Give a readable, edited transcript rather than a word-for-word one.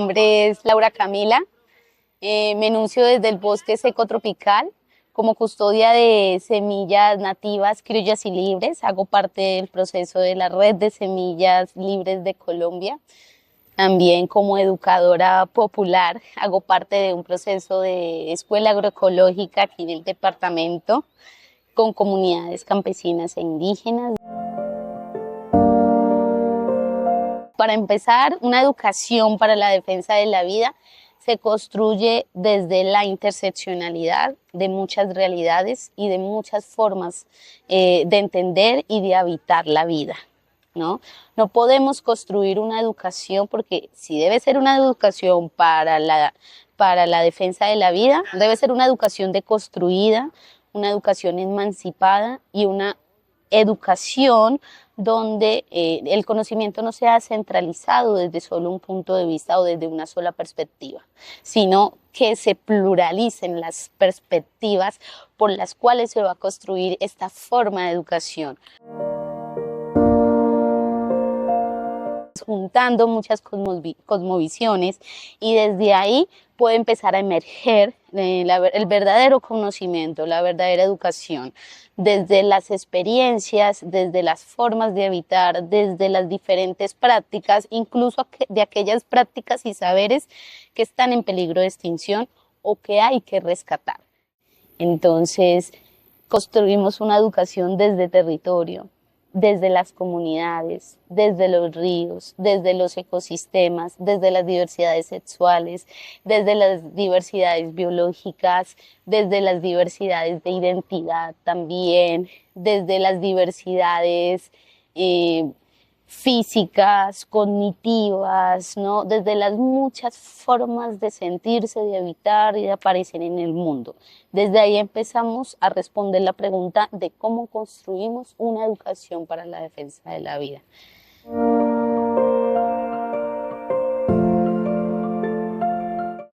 nombre es Laura Camila, me enuncio desde el bosque seco tropical como custodia de semillas nativas, criollas y libres. Hago parte del proceso de la red de semillas libres de Colombia. También como educadora popular hago parte de un proceso de escuela agroecológica aquí en el departamento con comunidades campesinas e indígenas. Para empezar, una educación para la defensa de la vida se construye desde la interseccionalidad de muchas realidades y de muchas formas de entender y de habitar la vida, ¿no? No podemos construir una educación, porque si debe ser una educación para la defensa de la vida, debe ser una educación deconstruida, una educación emancipada y una educación donde el conocimiento no sea centralizado desde solo un punto de vista o desde una sola perspectiva, sino que se pluralicen las perspectivas por las cuales se va a construir esta forma de educación. Juntando muchas cosmovisiones y desde ahí puede empezar a emerger el verdadero conocimiento, la verdadera educación, desde las experiencias, desde las formas de habitar, desde las diferentes prácticas, incluso de aquellas prácticas y saberes que están en peligro de extinción o que hay que rescatar. Entonces, construimos una educación desde territorio, desde las comunidades, desde los ríos, desde los ecosistemas, desde las diversidades sexuales, desde las diversidades biológicas, desde las diversidades de identidad también, desde las diversidades físicas, cognitivas, ¿no? Desde las muchas formas de sentirse, de habitar y de aparecer en el mundo. Desde ahí empezamos a responder la pregunta de cómo construimos una educación para la defensa de la vida.